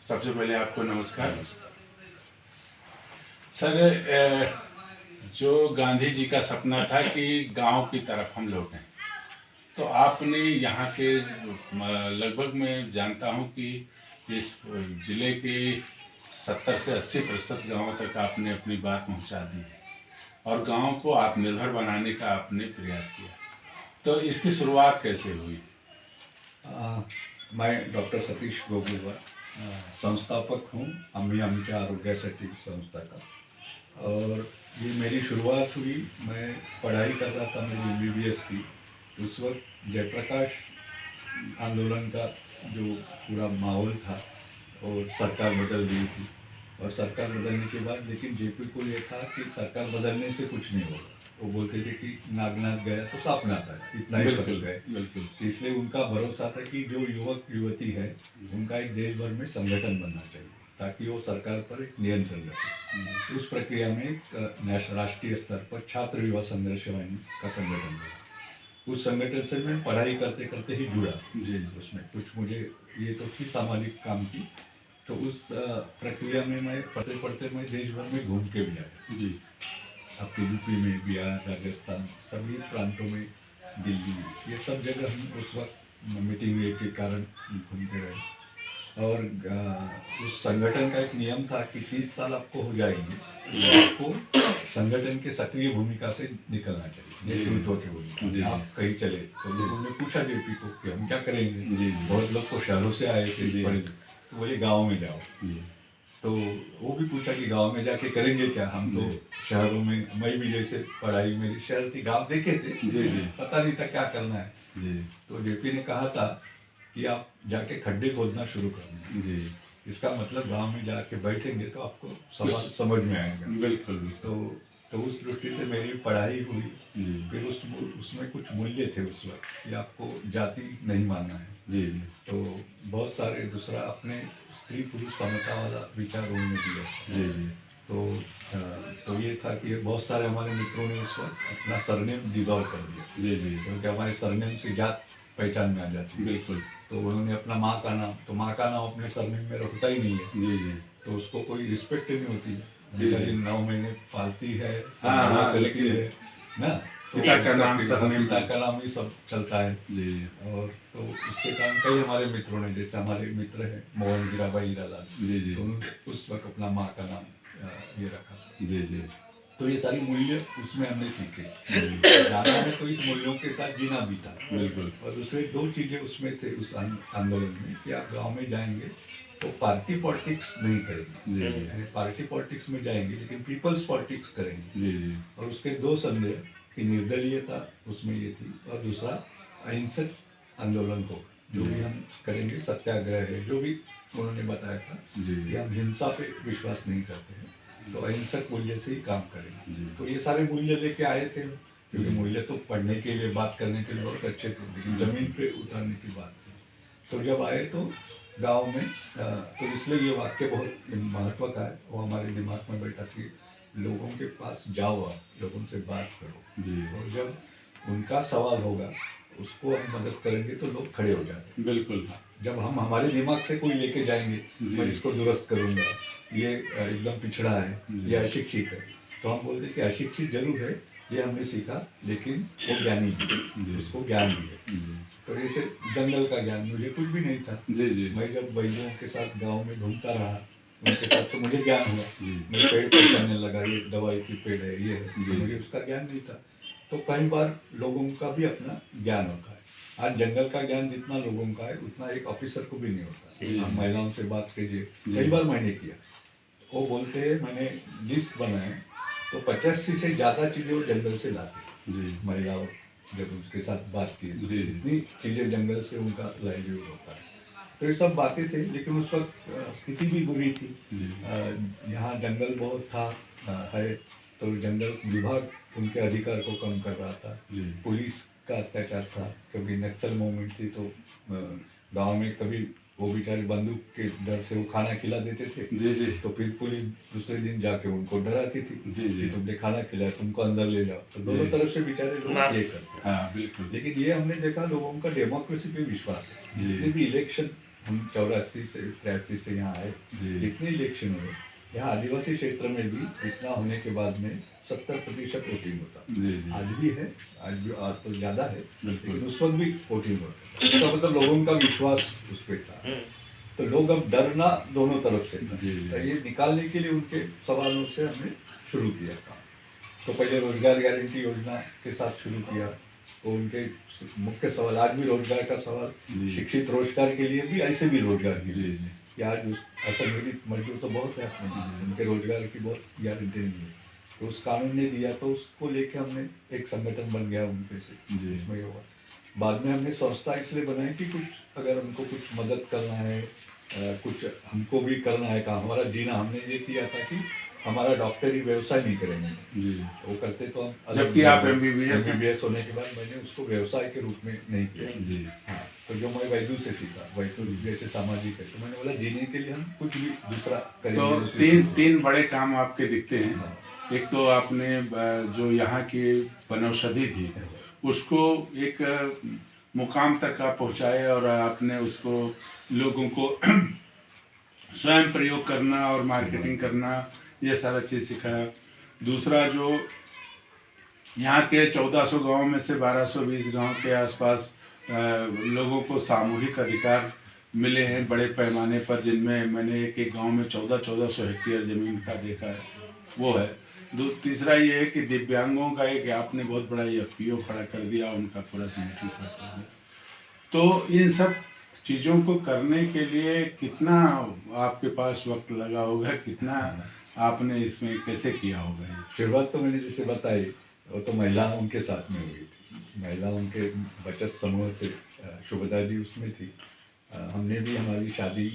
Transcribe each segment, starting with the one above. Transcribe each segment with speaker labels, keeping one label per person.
Speaker 1: सबसे पहले आपको नमस्कार। सर, जो गांधी जी का सपना था कि गांव की तरफ हम लोग हैं, तो आपने यहाँ के लगभग मैं जानता हूँ कि इस ज़िले के 70 से 80% गाँवों तक आपने अपनी बात पहुँचा दी है और गांव को आत्मनिर्भर बनाने का आपने प्रयास किया। तो इसकी शुरुआत कैसे हुई?
Speaker 2: मैं डॉक्टर सतीश गोगुलवार संस्थापक हूँ आम्ही आमच्या आरोग्यासाठी संस्था का। और ये मेरी शुरुआत हुई, मैं पढ़ाई कर रहा था मेरी MBBS की। उस वक्त जयप्रकाश आंदोलन का जो पूरा माहौल था और सरकार बदल गई थी। और सरकार बदलने के बाद लेकिन JP को ये था कि सरकार बदलने से कुछ नहीं होगा। वो बोलते थे कि नागनाथ गया तो सांप नाथ आया, इतना ही फर्क है।
Speaker 1: बिल्कुल।
Speaker 2: तो इसलिए उनका भरोसा था कि जो युवक युवती है उनका एक देश भर में संगठन बनना चाहिए ताकि वो सरकार पर एक नियंत्रण रखे। उस प्रक्रिया में एक राष्ट्रीय स्तर पर छात्र युवा संघर्ष सेनानी का संगठन बना। उस संगठन से मैं पढ़ाई करते करते ही जुड़ा जी। उसमें कुछ मुझे ये तो थी सामाजिक काम की, तो उस प्रक्रिया में मैं पढ़ते पढ़ते मैं देश भर में घूम के भी आया जी। आपके UP में, बिहार, राजस्थान, सभी प्रांतों में, दिल्ली, ये सब जगह हम उस वक्त मीटिंग के कारण घूमते रहे। और उस संगठन का एक नियम था कि 30 साल आपको हो जाएंगे तो आपको संगठन के सक्रिय भूमिका से निकलना चाहिए, नेतृत्व की भूमिका। आप कहीं चले तो लोगों ने पूछा JP को कि हम क्या करेंगे। बहुत लोग तो शहरों से आए थे, तो बोले गाँव में जाओ। तो वो भी पूछा कि गांव में जाके करेंगे क्या, हम तो शहरों में, मैं भी जैसे पढ़ाई मेरी शहर थी, गांव देखे थे जी। पता नहीं था क्या करना है जी। तो JP ने कहा था कि आप जाके खड्डे खोदना शुरू कर जी। इसका मतलब गांव में जाके बैठेंगे तो आपको समझ में आएगा। बिल्कुल। तो उस दृष्टि से मेरी पढ़ाई हुई। फिर उसमें कुछ मूल्य थे उस वक्त कि आपको जाति नहीं मानना है जी। तो बहुत सारे दूसरा अपने स्त्री पुरुष समता वाला विचार उन्होंने दिया जी। तो ये था कि बहुत सारे हमारे मित्रों ने उस वक्त अपना सरनेम डिजॉल्व कर दिया जी। क्योंकि हमारे सरनेम से जात पहचान में आ जाती है। बिल्कुल। तो उन्होंने अपना माँ का नाम, तो माँ का नाम अपने सरनेम में रखता ही नहीं है जी। तो उसको कोई रिस्पेक्ट नहीं होती बेचारी, 9 महीने पालती है, करती है ना, तो पिता का नाम ही सब चलता है जी। और तो उसके कारण कई हमारे मित्रों ने, जैसे हमारे मित्र हैं मोहन हीराबाई हीरालाल जी जी, तो उन्होंने उस वक्त अपना माँ का नाम ये रखा था जी जी। तो ये सारी मूल्य उसमें हमने सीखे। जाना है तो इस मूल्यों के साथ जीना भी था। बिल्कुल। और दूसरे 2 चीज़ें उसमें थे उस आंदोलन में कि आप गांव में जाएंगे तो पार्टी पॉलिटिक्स नहीं करेंगे जी। यानी पार्टी पॉलिटिक्स में जाएंगे लेकिन पीपल्स पॉलिटिक्स करेंगे जी जी। और उसके 2 संदेह कि निर्दलीयता उसमें ये थी, और दूसरा अहिंसक आंदोलन को जो भी हम करेंगे, सत्याग्रह है, जो भी उन्होंने बताया था जी। कि हम हिंसा पे विश्वास नहीं करते हैं, तो अहिंसक मूल्य से ही काम करेंगे। तो ये सारे मूल्य लेके आए थे, क्योंकि मूल्य तो पढ़ने के लिए, बात करने के लिए बहुत अच्छे थे, लेकिन जमीन पे उतारने की बात थी। तो जब आए तो गांव में तो इसलिए ये वाक्य बहुत महत्व का है, वो हमारे दिमाग में बैठा थी, लोगों के पास जाओ, आप लोगों से बात करो जी। और जब उनका सवाल होगा उसको हम मदद करेंगे तो लोग खड़े हो जाते हैं। बिल्कुल। जब हम हमारे दिमाग से कोई लेके जाएंगे, मैं इसको दुरुस्त करूँगा, ये एकदम पिछड़ा है, ये अशिक्षित है, तो हम बोलते कि अशिक्षित जरूर है, ये हमने सीखा, लेकिन वो ज्ञानी है, उसको ज्ञान भी है। तो जैसे जंगल का ज्ञान मुझे कुछ भी नहीं था जी जी। मैं जब बैलों के साथ गांव में घूमता रहा, उनके साथ तो मुझे ज्ञान हुआ, मैं पेड़ पहचानने लगा, ये दवाई की पेड़ है, ये है, तो मुझे उसका ज्ञान नहीं था। तो कई बार लोगों का भी अपना ज्ञान होता है। आज जंगल का ज्ञान जितना लोगों का है उतना एक ऑफिसर को भी नहीं होता। आप महिलाओं से बात कीजिए, कई बार मैंने किया, वो बोलते हैं मैंने लिस्ट बनाए तो 85 से ज़्यादा चीज़ें वो जंगल से लाते जी। महिलाओं जब उसके साथ बात की जी, इतनी चीज़ें जंगल से उनका लाइवलीहुड होता है। तो ये सब बातें थी, लेकिन उस वक्त स्थिति भी बुरी थी। यहाँ जंगल बहुत था है, तो जंगल विभाग उनके अधिकार को कम कर रहा था, पुलिस का अत्याचार था, क्योंकि नक्सल मूवमेंट थी, तो गांव में कभी वो बेचारे बंदूक के डर से वो खाना खिला देते थे,
Speaker 1: जी जी
Speaker 2: तो फिर पुलिस दूसरे दिन जाके उनको डराती थी
Speaker 1: जी जी
Speaker 2: कि तुमने खाना खिलाया, तुमको अंदर ले जाओ। तो दोनों
Speaker 1: जी।
Speaker 2: तरफ से बेचारे लोग ये करते हैं।
Speaker 1: हाँ बिल्कुल।
Speaker 2: लेकिन ये हमने देखा लोगों का डेमोक्रेसी पे विश्वास है।
Speaker 1: जी।
Speaker 2: जितने भी इलेक्शन हम 84 से 83 से यहाँ आए,
Speaker 1: जी
Speaker 2: जितने इलेक्शन हुए, यहाँ आदिवासी क्षेत्र में भी इतना होने के बाद में 70% वोटिंग होता।
Speaker 1: जी जी
Speaker 2: आज भी है, आज तो ज़्यादा है,
Speaker 1: बिल्कुल।
Speaker 2: लेकिन उस वक्त भी वोटिंग होता। इसका मतलब लोगों का विश्वास उस पर था। तो लोग अब डरना दोनों तरफ से था।
Speaker 1: जी, जी।
Speaker 2: तो ये निकालने के लिए उनके सवालों से हमने शुरू किया था। तो पहले रोजगार गारंटी योजना के साथ शुरू किया। तो उनके मुख्य सवाल, आज भी रोजगार का सवाल,
Speaker 1: जी।
Speaker 2: शिक्षित रोजगार के लिए भी, ऐसे भी रोजगार के
Speaker 1: जी
Speaker 2: लिए
Speaker 1: जी
Speaker 2: कि आज उस असंगठित मजदूर तो बहुत है अपने, उनके रोजगार की बहुत गारंटी नहीं है। तो उस कानून ने दिया, तो उसको लेके हमने एक संगठन बन गया उनके से,
Speaker 1: जी।
Speaker 2: उसमें हुआ। बाद में हमने संस्था इसलिए बनाई कि कुछ अगर हमको कुछ मदद करना है, कुछ हमको भी करना है काम, हमारा जीना, हमने ये किया था कि हमारा डॉक्टरी व्यवसाय नहीं करेंगे।
Speaker 1: जी।
Speaker 2: वो करते तो हम,
Speaker 1: जबकि आप MBBS हैं।
Speaker 2: MBBS होने के बाद मैंने उसको व्यवसाय के रूप में नहीं किया।
Speaker 1: जी
Speaker 2: हाँ, तो जो मैं वैद्य से सीखा, वैद्य जैसे सामाजिक है, तो मैंने बोला जीने के लिए हम कुछ भी दूसरा करेंगे।
Speaker 1: तो
Speaker 2: दूसरी
Speaker 1: तीन
Speaker 2: चीज़।
Speaker 1: तीन बड़े काम आपके दिखते हैं।
Speaker 2: हाँ।
Speaker 1: एक तो आपने जो यहाँ की वनौषधि थी उसको एक मुकाम तक आप पहुँचाए और आपने उसको लोगों को स्वयं प्रयोग करना और मार्केटिंग करना, ये सारा चीज़ सिखाया। दूसरा, जो यहाँ के 1400 गांव में से 1220 गांव के आसपास लोगों को सामूहिक अधिकार मिले हैं बड़े पैमाने पर, जिनमें मैंने एक एक गांव में 1400 हेक्टेयर ज़मीन का देखा है, वो है। तीसरा ये है कि दिव्यांगों का एक आपने बहुत बड़ा FPO खड़ा कर दिया, उनका पूरा संगठन खड़ा कर दिया। तो इन सब चीज़ों को करने के लिए कितना आपके पास वक्त लगा होगा, कितना आपने इसमें कैसे किया होगा ये?
Speaker 2: शुरुआत तो मैंने जैसे बताई, वो तो महिलाओं के साथ में हुई थी। महिलाओं के बचत समूह से शुभदा जी उसमें थी। हमने भी, हमारी शादी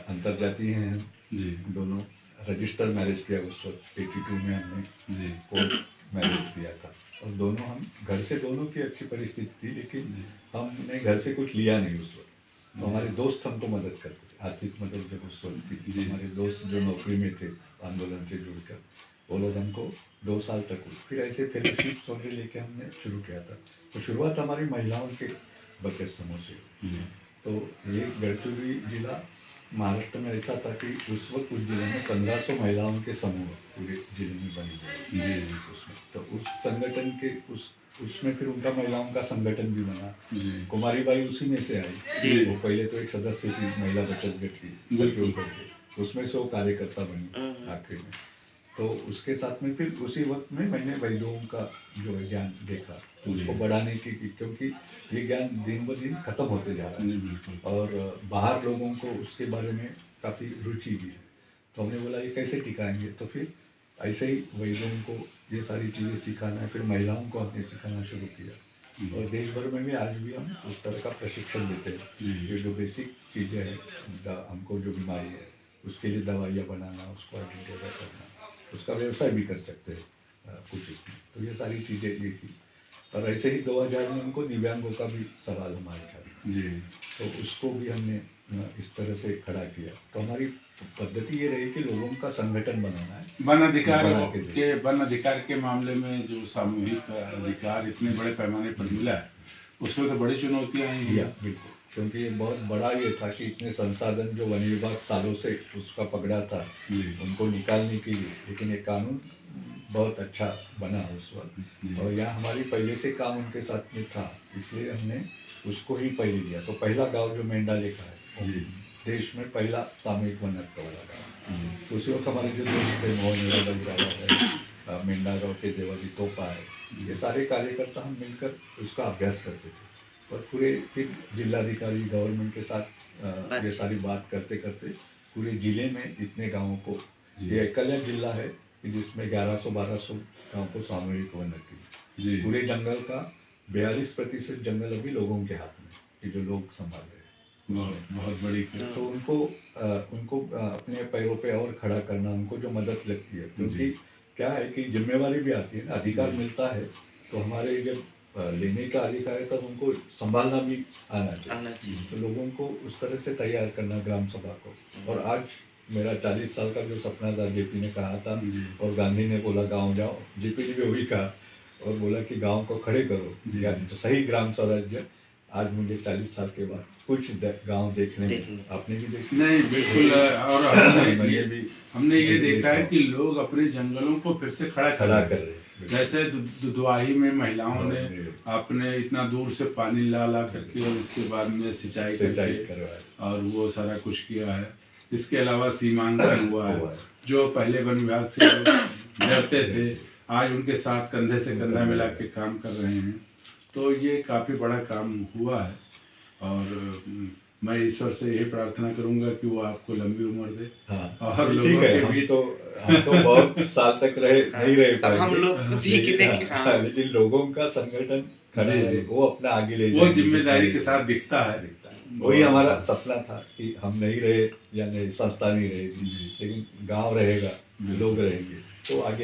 Speaker 2: अंतर्जातीय हैं हम
Speaker 1: जी
Speaker 2: दोनों, रजिस्टर मैरिज किया उस वक्त 82 में हमने
Speaker 1: जी
Speaker 2: कोर्ट मैरिज किया था। और दोनों, हम घर से दोनों की अच्छी परिस्थिति थी, लेकिन
Speaker 1: जी
Speaker 2: हमने घर से कुछ लिया नहीं उस वक्त। तो हमारे दोस्त हमको मदद करते थे, आर्थिक मदद जब उस वक्त थी।
Speaker 1: जी।
Speaker 2: हमारे दोस्त जो नौकरी में थे आंदोलन से जुड़कर, वो लोग हमको 2 साल तक हुई। फिर ऐसे फेलोशिप्स वगैरह लेके हमने शुरू किया था। तो शुरुआत हमारी महिलाओं के बचत समूह से हुई।
Speaker 1: जी
Speaker 2: तो ये गढ़चिरौली जिला महाराष्ट्र में ऐसा था कि उस वक्त उस जिले में 1500 महिलाओं के समूह पूरे जिले में बने हुए
Speaker 1: जी
Speaker 2: उसमें। तो उस संगठन के उसमें फिर उनका महिलाओं का संगठन भी बना।
Speaker 1: जी
Speaker 2: कुमारी बाई उसी में से आई।
Speaker 1: जी।
Speaker 2: वो पहले तो एक सदस्य थी महिला बचत गट की,
Speaker 1: बिल्कुल।
Speaker 2: सचिव करके, उसमें से वो कार्यकर्ता बनी आखिर में। तो उसके साथ में फिर उसी वक्त में मैंने वैद्यों का जो ज्ञान देखा, तो उसको बढ़ाने की, क्योंकि ये ज्ञान दिन ब दिन खत्म होते जा रहा है
Speaker 1: बिल्कुल।
Speaker 2: और बाहर लोगों को उसके बारे में काफ़ी रुचि भी है। तो हमने बोला ये कैसे टिकाएंगे, तो फिर ऐसे ही वैद्यों को ये सारी चीज़ें सिखाना है। फिर महिलाओं को हमने सिखाना शुरू किया और देश भर में भी आज भी हम उस तरह का प्रशिक्षण देते हैं। ये जो बेसिक चीज़ें हैं, हमको जो बीमारी है उसके लिए दवाइयाँ बनाना, उसको आइडेंटिफाई करना, उसका व्यवसाय भी कर सकते हैं कुछ इसमें। तो ये सारी चीज़ें ये की। और ऐसे ही 2000 में उनको दिव्यांगों का भी सवाल हमारे ख्याल,
Speaker 1: जी
Speaker 2: तो उसको भी हमने इस तरह से खड़ा किया। तो हमारी पद्धति ये रही कि लोगों का संगठन बनाना है।
Speaker 1: वन अधिकार
Speaker 2: बना के
Speaker 1: वन अधिकार के मामले में जो सामूहिक अधिकार इतने बड़े पैमाने पर मिला है, उसमें तो बड़ी चुनौतियाँ आई हैं।
Speaker 2: बिल्कुल, क्योंकि ये बहुत बड़ा ये था कि इतने संसाधन जो वन विभाग सालों से उसका पकड़ा था, उनको निकालने के लिए, लेकिन ये कानून बहुत अच्छा बना उस वक्त। और यहाँ हमारी पहले से काम उनके साथ में था, इसलिए हमने उसको ही पहले दिया। तो पहला गांव जो मेंढाले का है,
Speaker 1: जी
Speaker 2: देश में पहला सामूहिक वन हत्या वाला गाँव। तो उसी वक्त हमारे जो दोस्त थे, मोहन है, मेंढा गाँव के देवाजी तोपा है, ये सारे कार्यकर्ता हम मिलकर उसका अभ्यास करते थे। और पूरे फिर जिलाधिकारी गवर्नमेंट के साथ ये सारी बात करते करते पूरे ज़िले में इतने गांवों को, ये एकल जिला है कि जिसमें 1100-1200 गाँव को सामूहिक वन रखी। पूरे जंगल का 42% जंगल अभी लोगों के हाथ में, ये जो लोग संभाल रहे हैं,
Speaker 1: बहुत बड़ी।
Speaker 2: तो उनको अपने पैरों पे और खड़ा करना, उनको जो मदद लगती है, क्योंकि क्या है कि जिम्मेवारी भी आती है ना, अधिकार मिलता है। तो हमारे जब लेने का अधिकार है तब उनको संभालना भी आना चाहिए।
Speaker 3: आना चाहिए।
Speaker 2: तो लोगों को उस तरह से तैयार करना ग्राम सभा को। और आज मेरा 40 साल का जो सपना था, जेपी ने कहा था
Speaker 1: जी।
Speaker 2: और गांधी ने बोला गांव जाओ, जेपी ने भी वही कहा और बोला कि गांव को खड़े करो
Speaker 1: जी।
Speaker 2: या तो सही ग्राम स्वराज्य। आज मुझे 40 साल के बाद कुछ गांव देखने में, आपने भी देखे?
Speaker 1: नहीं, बिल्कुल। और हमने ये देखा है कि लोग अपने जंगलों को फिर से खड़ा
Speaker 2: कर रहे हैं।
Speaker 1: जैसे दुधवाही में महिलाओं ने अपने इतना दूर से पानी ला ला करके और इसके बाद में सिंचाई करके और वो सारा कुछ किया है। इसके अलावा सीमांकन हुआ है, जो पहले वन विभाग से डरते थे, आज उनके साथ कंधे से कंधा मिला के काम कर रहे हैं। तो ये काफ़ी बड़ा काम हुआ है और मैं ईश्वर से यही प्रार्थना करूंगा कि वो आपको लंबी उम्र दे।
Speaker 2: हाँ,
Speaker 1: और लोगों के बीच
Speaker 2: हम तो बहुत साल तक नहीं रहे
Speaker 3: तब हम लोग सीखने के, हाँ।
Speaker 2: लेकिन लोगों का संगठन खड़ा है, वो अपना आगे ले
Speaker 1: वो जिम्मेदारी के साथ दिखता है।
Speaker 2: वही हमारा सपना था कि हम नहीं रहे या नहीं, संस्था नहीं रहेगी, लेकिन गांव रहेगा, लोग रहेंगे, तो आगे